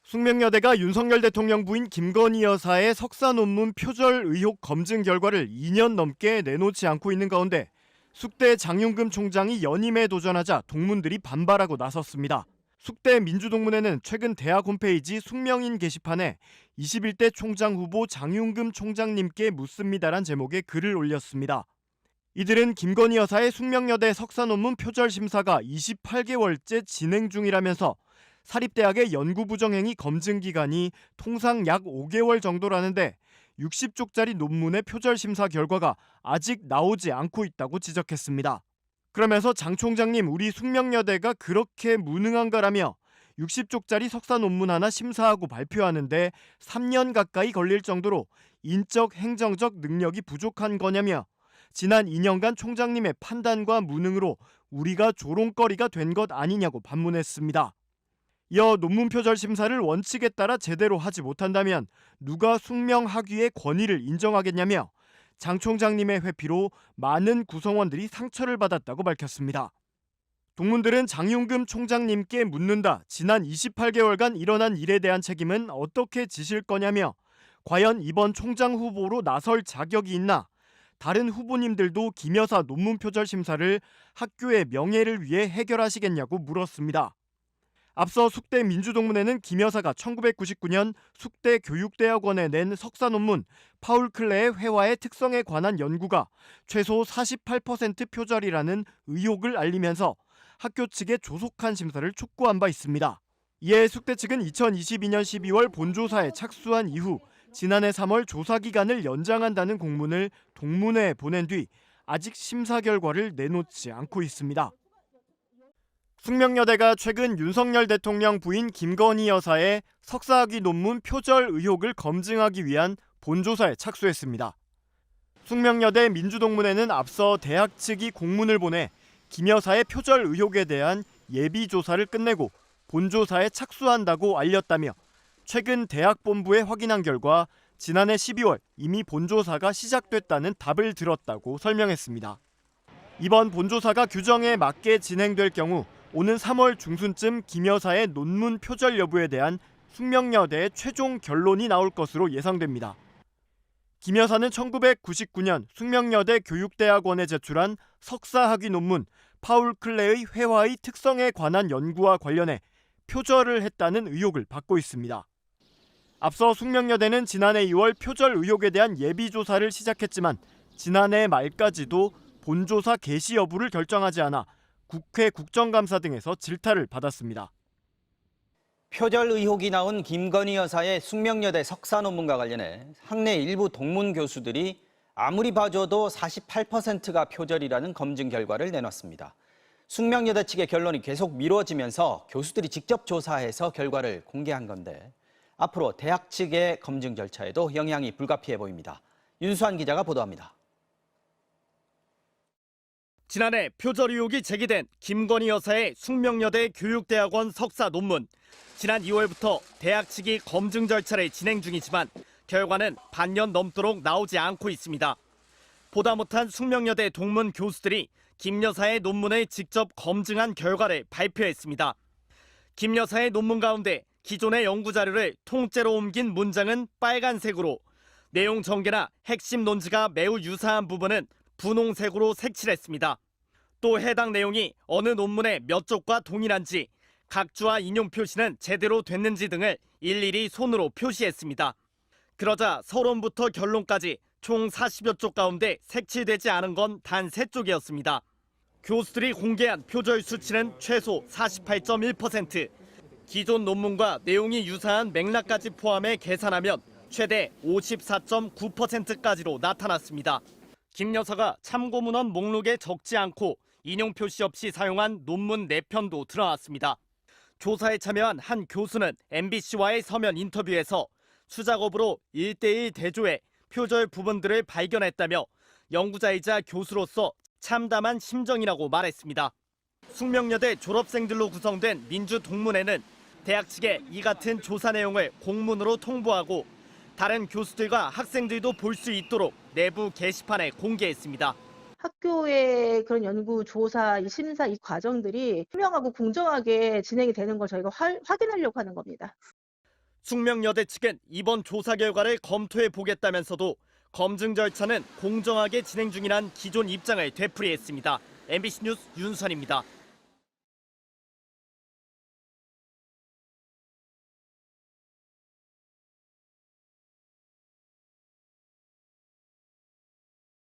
숙명여대가 윤석열 대통령 부인 김건희 여사의 석사 논문 표절 의혹 검증 결과를 2년 넘게 내놓지 않고 있는 가운데 숙대 장윤금 총장이 연임에 도전하자 동문들이 반발하고 나섰습니다. 숙대 민주동문회는 최근 대학 홈페이지 숙명인 게시판에 21대 총장 후보 장윤금 총장님께 묻습니다란 제목의 글을 올렸습니다. 이들은 김건희 여사의 숙명여대 석사 논문 표절 심사가 28개월째 진행 중이라면서 사립대학의 연구부정행위 검증 기간이 통상 약 5개월 정도라는데 60쪽짜리 논문의 표절 심사 결과가 아직 나오지 않고 있다고 지적했습니다. 그러면서 장 총장님, 우리 숙명여대가 그렇게 무능한가라며 60쪽짜리 석사 논문 하나 심사하고 발표하는데 3년 가까이 걸릴 정도로 인적 행정적 능력이 부족한 거냐며 지난 2년간 총장님의 판단과 무능으로 우리가 조롱거리가 된 것 아니냐고 반문했습니다. 이어 논문 표절 심사를 원칙에 따라 제대로 하지 못한다면 누가 숙명학위의 권위를 인정하겠냐며 장 총장님의 회피로 많은 구성원들이 상처를 받았다고 밝혔습니다. 동문들은 장윤금 총장님께 묻는다. 지난 28개월간 일어난 일에 대한 책임은 어떻게 지실 거냐며 과연 이번 총장 후보로 나설 자격이 있나? 다른 후보님들도 김 여사 논문 표절 심사를 학교의 명예를 위해 해결하시겠냐고 물었습니다. 앞서 숙대 민주동문회는 김 여사가 1999년 숙대 교육대학원에 낸 석사 논문 파울 클레의 회화의 특성에 관한 연구가 최소 48% 표절이라는 의혹을 알리면서 학교 측에 조속한 심사를 촉구한 바 있습니다. 이에 숙대 측은 2022년 12월 본조사에 착수한 이후 지난해 3월 조사 기간을 연장한다는 공문을 동문회에 보낸 뒤 아직 심사 결과를 내놓지 않고 있습니다. 숙명여대가 최근 윤석열 대통령 부인 김건희 여사의 석사학위 논문 표절 의혹을 검증하기 위한 본조사에 착수했습니다. 숙명여대 민주동문회는 앞서 대학 측이 공문을 보내 김 여사의 표절 의혹에 대한 예비조사를 끝내고 본조사에 착수한다고 알렸다며 최근 대학 본부에 확인한 결과 지난해 12월 이미 본조사가 시작됐다는 답을 들었다고 설명했습니다. 이번 본조사가 규정에 맞게 진행될 경우 오는 3월 중순쯤 김 여사의 논문 표절 여부에 대한 숙명여대의 최종 결론이 나올 것으로 예상됩니다. 김 여사는 1999년 숙명여대 교육대학원에 제출한 석사학위 논문 파울 클레의 회화의 특성에 관한 연구와 관련해 표절을 했다는 의혹을 받고 있습니다. 앞서 숙명여대는 지난해 2월 표절 의혹에 대한 예비조사를 시작했지만 지난해 말까지도 본조사 개시 여부를 결정하지 않아 국회 국정감사 등에서 질타를 받았습니다. 표절 의혹이 나온 김건희 여사의 숙명여대 석사 논문과 관련해 학내 일부 동문 교수들이 아무리 봐줘도 48%가 표절이라는 검증 결과를 내놨습니다. 숙명여대 측의 결론이 계속 미뤄지면서 교수들이 직접 조사해서 결과를 공개한 건데 앞으로 대학 측의 검증 절차에도 영향이 불가피해 보입니다. 윤수환 기자가 보도합니다. 지난해 표절 의혹이 제기된 김건희 여사의 숙명여대 교육대학원 석사 논문. 지난 2월부터 대학 측이 검증 절차를 진행 중이지만 결과는 반년 넘도록 나오지 않고 있습니다. 보다 못한 숙명여대 동문 교수들이 김 여사의 논문을 직접 검증한 결과를 발표했습니다. 김 여사의 논문 가운데 기존의 연구자료를 통째로 옮긴 문장은 빨간색으로, 내용 전개나 핵심 논지가 매우 유사한 부분은 분홍색으로 색칠했습니다. 또 해당 내용이 어느 논문의 몇 쪽과 동일한지, 각주와 인용 표시는 제대로 됐는지 등을 일일이 손으로 표시했습니다. 그러자 서론부터 결론까지 총 40여 쪽 가운데 색칠되지 않은 건 단 3쪽이었습니다. 교수들이 공개한 표절 수치는 최소 48.1%, 기존 논문과 내용이 유사한 맥락까지 포함해 계산하면 최대 54.9%까지로 나타났습니다. 김 여사가 참고문헌 목록에 적지 않고 인용 표시 없이 사용한 논문 4편도 드러났습니다. 조사에 참여한 한 교수는 MBC와의 서면 인터뷰에서 수작업으로 1:1 대조해 표절 부분들을 발견했다며 연구자이자 교수로서 참담한 심정이라고 말했습니다. 숙명여대 졸업생들로 구성된 민주동문회는 대학 측에 이 같은 조사 내용을 공문으로 통보하고 다른 교수들과 학생들도 볼 수 있도록 내부 게시판에 공개했습니다. 학교의 그런 연구, 조사, 이 심사 이 과정들이 투명하고 공정하게 진행이 되는 걸 저희가 확인하려고 하는 겁니다. 숙명여대 측은 이번 조사 결과를 검토해 보겠다면서도 검증 절차는 공정하게 진행 중이란 기존 입장을 되풀이했습니다. MBC 뉴스 윤선입니다.